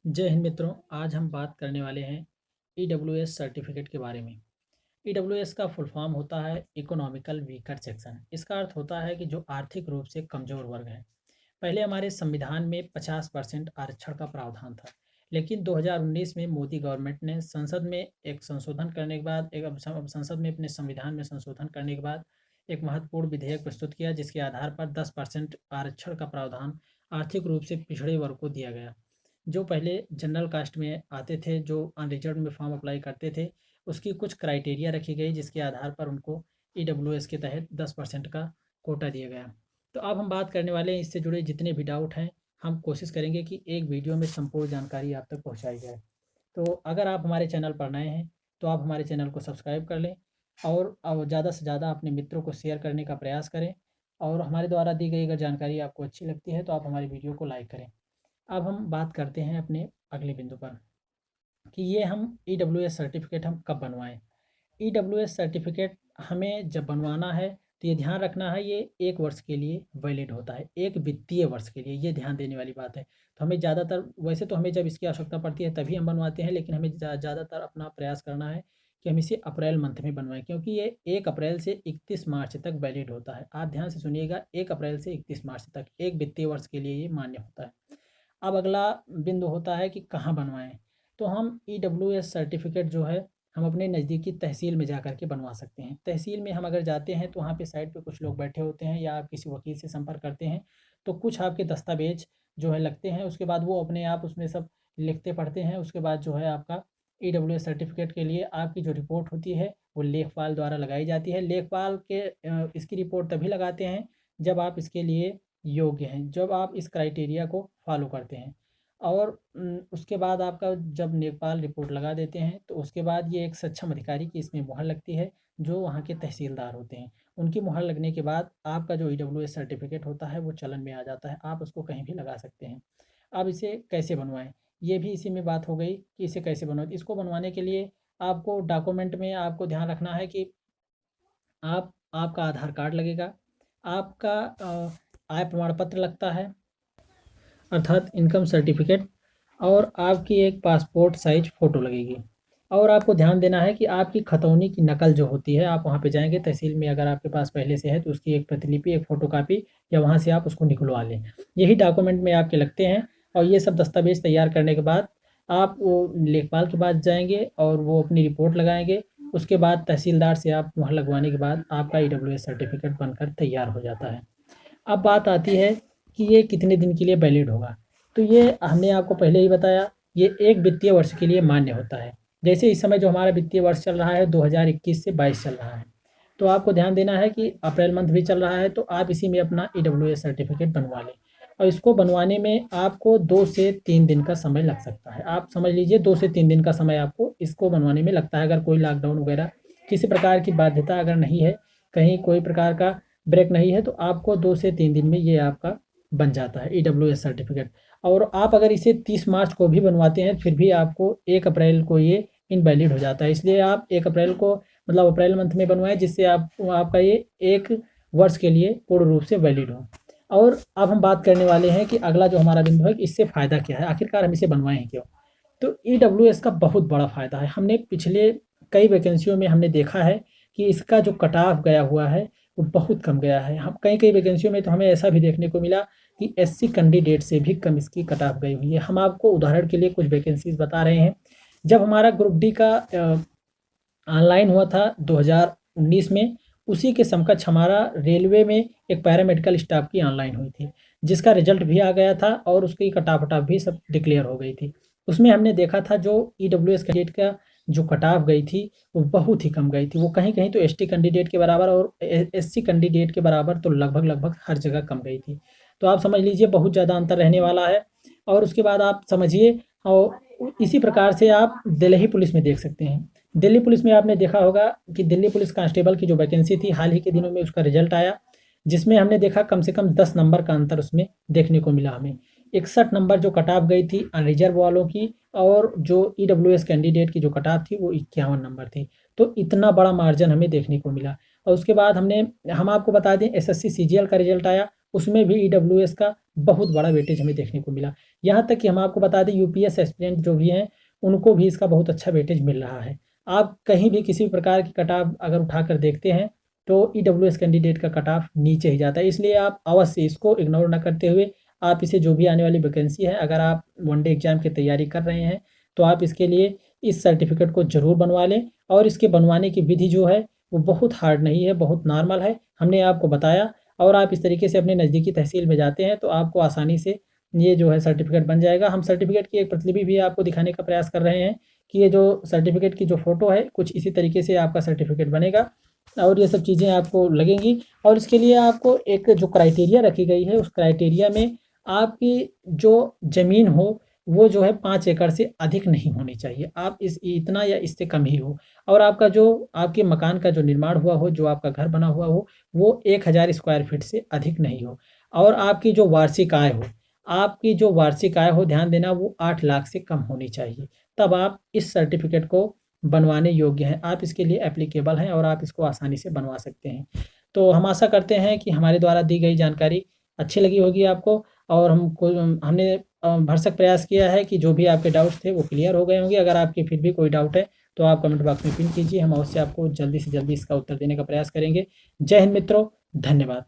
जय हिंद मित्रों। आज हम बात करने वाले हैं ईडब्ल्यूएस सर्टिफिकेट के बारे में। ईडब्ल्यूएस का फुल फॉर्म होता है इकोनॉमिकल वीकर सेक्शन। इसका अर्थ होता है कि जो आर्थिक रूप से कमज़ोर वर्ग है। पहले हमारे संविधान में 50% आरक्षण का प्रावधान था, लेकिन 2019 में मोदी गवर्नमेंट ने संसद में एक संशोधन करने के बाद अब संसद में अपने संविधान में संशोधन करने के बाद एक महत्वपूर्ण विधेयक प्रस्तुत किया, जिसके आधार पर 10% आरक्षण का प्रावधान आर्थिक रूप से पिछड़े वर्ग को दिया गया। जो पहले जनरल कास्ट में आते थे, जो अनरिजर्व में फॉर्म अप्लाई करते थे, उसकी कुछ क्राइटेरिया रखी गई, जिसके आधार पर उनको ईडब्ल्यूएस के तहत 10% का कोटा दिया गया। तो अब हम बात करने वाले हैं इससे जुड़े जितने भी डाउट हैं, हम कोशिश करेंगे कि एक वीडियो में संपूर्ण जानकारी आप तक पहुंचाई जाए। तो अगर आप हमारे चैनल पर नए हैं तो आप हमारे चैनल को सब्सक्राइब कर लें और अब ज़्यादा से ज़्यादा अपने मित्रों को शेयर करने का प्रयास करें। और हमारे द्वारा दी गई अगर जानकारी आपको अच्छी लगती है तो आप हमारी वीडियो को लाइक करें। अब हम बात करते हैं अपने अगले बिंदु पर कि ये हम ईडब्ल्यूएस सर्टिफिकेट हम कब बनवाएं। ईडब्ल्यूएस सर्टिफिकेट हमें जब बनवाना है तो ये ध्यान रखना है, ये 1 वर्ष के लिए वैलिड होता है, एक वित्तीय वर्ष के लिए। ये ध्यान देने वाली बात है। तो हमें ज़्यादातर, वैसे तो हमें जब इसकी आवश्यकता पड़ती है तभी हम बनवाते हैं, लेकिन हमें ज़्यादातर अपना प्रयास करना है कि हम इसे अप्रैल मंथ में बनवाएं, क्योंकि ये 1 अप्रैल से 31 मार्च तक वैलिड होता है। आप ध्यान से सुनिएगा, 1 अप्रैल से 31 मार्च तक एक वित्तीय वर्ष के लिए ये मान्य होता है। अब अगला बिंदु होता है कि कहाँ बनवाएं। तो हम ईडब्ल्यूएस सर्टिफिकेट जो है हम अपने नज़दीकी तहसील में जा कर के बनवा सकते हैं। तहसील में हम अगर जाते हैं तो वहाँ पे साइड पे कुछ लोग बैठे होते हैं, या आप किसी वकील से संपर्क करते हैं तो कुछ आपके दस्तावेज जो है लगते हैं। उसके बाद वो अपने आप उसमें सब लिखते पढ़ते हैं। उसके बाद जो है आपका ईडब्ल्यूएस सर्टिफिकेट के लिए आपकी जो रिपोर्ट होती है वो लेखपाल द्वारा लगाई जाती है। लेखपाल के इसकी रिपोर्ट तभी लगाते हैं जब आप इसके लिए योग्य हैं, जब आप इस क्राइटेरिया को फॉलो करते हैं। और उसके बाद आपका जब लेखपाल रिपोर्ट लगा देते हैं तो उसके बाद ये एक सक्षम अधिकारी की इसमें मुहर लगती है, जो वहाँ के तहसीलदार होते हैं। उनकी मुहर लगने के बाद आपका जो ईडब्ल्यूएस सर्टिफिकेट होता है वो चलन में आ जाता है, आप उसको कहीं भी लगा सकते हैं। अब इसे कैसे बनवाएं, ये भी इसी में बात हो गई कि इसे कैसे बनवाएं। इसको बनवाने के लिए आपको डॉक्यूमेंट में आपको ध्यान रखना है कि आपका आधार कार्ड लगेगा, आपका आय प्रमाण पत्र लगता है अर्थात इनकम सर्टिफिकेट, और आपकी एक पासपोर्ट साइज फ़ोटो लगेगी। और आपको ध्यान देना है कि आपकी खतौनी की नकल जो होती है, आप वहाँ पे जाएंगे तहसील में, अगर आपके पास पहले से है तो उसकी एक प्रतिलिपि, एक फ़ोटोकॉपी, या वहाँ से आप उसको निकलवा लें। यही डॉक्यूमेंट में आपके लगते हैं। और ये सब दस्तावेज तैयार करने के बाद आप वो लेखपाल के पास जाएंगे और वो अपनी रिपोर्ट लगाएंगे। उसके बाद तहसीलदार से आप मुहर लगवाने के बाद आपका ईडब्ल्यूएस सर्टिफिकेट बनकर तैयार हो जाता है। अब बात आती है कि ये कितने दिन के लिए वैलिड होगा। तो ये हमने आपको पहले ही बताया, ये एक वित्तीय वर्ष के लिए मान्य होता है। जैसे इस समय जो हमारा वित्तीय वर्ष चल रहा है 2021 से 22 चल रहा है, तो आपको ध्यान देना है कि अप्रैल मंथ भी चल रहा है, तो आप इसी में अपना ईडब्ल्यूएस सर्टिफिकेट बनवा लें। और इसको बनवाने में आपको 2 से 3 दिन का समय लग सकता है। आप समझ लीजिए 2 से 3 दिन का समय आपको इसको बनवाने में लगता है। अगर कोई लॉकडाउन वगैरह किसी प्रकार की बाध्यता अगर नहीं है, कहीं कोई प्रकार का ब्रेक नहीं है, तो आपको 2 से 3 दिन में ये आपका बन जाता है ईडब्ल्यूएस सर्टिफिकेट। और आप अगर इसे 30 मार्च को भी बनवाते हैं फिर भी आपको 1 अप्रैल को ये इनवैलिड हो जाता है। इसलिए आप 1 अप्रैल को, मतलब अप्रैल मंथ में बनवाएं, जिससे आपका ये 1 वर्ष के लिए पूर्ण रूप से वैलिड हो। और अब हम बात करने वाले हैं कि अगला जो हमारा बिंदु है कि इससे फ़ायदा क्या है, आखिरकार हम इसे बनवाएं हैं क्यों। तो ईडब्ल्यूएस का बहुत बड़ा फ़ायदा है। हमने पिछले कई वैकेंसियों में हमने देखा है कि इसका जो कट ऑफ गया हुआ है वो बहुत कम गया है। हम कई वैकेंसियों में तो हमें ऐसा भी देखने को मिला कि एससी कैंडिडेट से भी कम इसकी कट ऑफ गई हुई है। हम आपको उदाहरण के लिए कुछ वैकेंसीज बता रहे हैं। जब हमारा ग्रुप डी का ऑनलाइन हुआ था 2019 में, उसी के समकक्ष हमारा रेलवे में एक पैरामेडिकल स्टाफ की ऑनलाइन हुई थी, जिसका रिजल्ट भी आ गया था और उसकी कट ऑफ भी सब डिक्लेयर हो गई थी। उसमें हमने देखा था जो ईडब्ल्यूएस कैंडिडेट का जो कट ऑफ गई थी वो बहुत ही कम गई थी। वो कहीं कहीं तो एसटी कैंडिडेट के बराबर और एससी कैंडिडेट के बराबर, तो लगभग हर जगह कम गई थी। तो आप समझ लीजिए बहुत ज़्यादा अंतर रहने वाला है। और उसके बाद आप समझिए, और इसी प्रकार से आप दिल्ली पुलिस में देख सकते हैं। दिल्ली पुलिस में आपने देखा होगा कि दिल्ली पुलिस कांस्टेबल की जो वैकेंसी थी, हाल ही के दिनों में उसका रिजल्ट आया, जिसमें हमने देखा कम से कम 10 नंबर का अंतर उसमें देखने को मिला हमें। 61 नंबर जो कट ऑफ गई थी अनरिजर्व वालों की, और जो ईडब्ल्यूएस कैंडिडेट की जो कट ऑफ थी वो 51 नंबर थी। तो इतना बड़ा मार्जिन हमें देखने को मिला। और उसके बाद हम आपको बता दें एसएससी सीजीएल का रिजल्ट आया, उसमें भी ईडब्ल्यूएस का बहुत बड़ा वेटेज हमें देखने को मिला। यहाँ तक कि हम आपको बता दें यूपीएस एस्पिरेंट जो भी हैं, उनको भी इसका बहुत अच्छा वेटेज मिल रहा है। आप कहीं भी किसी भी प्रकार की कट ऑफ अगर उठाकर देखते हैं तो ईडब्ल्यूएस कैंडिडेट का कट ऑफ नीचे ही जाता है। इसलिए आप अवश्य इसको इग्नोर ना करते हुए आप इसे जो भी आने वाली वैकेंसी है, अगर आप वनडे एग्ज़ाम की तैयारी कर रहे हैं तो आप इसके लिए इस सर्टिफिकेट को ज़रूर बनवा लें। और इसके बनवाने की विधि जो है वो बहुत हार्ड नहीं है, बहुत नॉर्मल है। हमने आपको बताया और आप इस तरीके से अपने नज़दीकी तहसील में जाते हैं तो आपको आसानी से ये जो है सर्टिफिकेट बन जाएगा। हम सर्टिफिकेट की एक प्रतिलिपि भी आपको दिखाने का प्रयास कर रहे हैं कि ये जो सर्टिफिकेट की जो फ़ोटो है कुछ इसी तरीके से आपका सर्टिफिकेट बनेगा और ये सब चीज़ें आपको लगेंगी। और इसके लिए आपको एक जो क्राइटेरिया रखी गई है उस क्राइटेरिया में आपकी जो ज़मीन हो वो जो है 5 एकड़ से अधिक नहीं होनी चाहिए। आप इस इतना या इससे कम ही हो। और आपका जो आपके मकान का जो निर्माण हुआ हो, जो आपका घर बना हुआ हो, वो 1000 स्क्वायर फीट से अधिक नहीं हो। और आपकी जो वार्षिक आय हो, आपकी जो वार्षिक आय हो ध्यान देना वो 8 लाख से कम होनी चाहिए। तब आप इस सर्टिफिकेट को बनवाने योग्य हैं। आप इसके लिए एप्लीकेबल हैं और आप इसको आसानी से बनवा सकते हैं। तो हम आशा करते हैं कि हमारे द्वारा दी गई जानकारी अच्छी लगी होगी आपको और हमने भरसक प्रयास किया है कि जो भी आपके डाउट्स थे वो क्लियर हो गए होंगे। अगर आपके फिर भी कोई डाउट है तो आप कमेंट बॉक्स में पिन कीजिए, हम अवश्य आपको जल्दी से जल्दी इसका उत्तर देने का प्रयास करेंगे। जय हिंद मित्रों, धन्यवाद।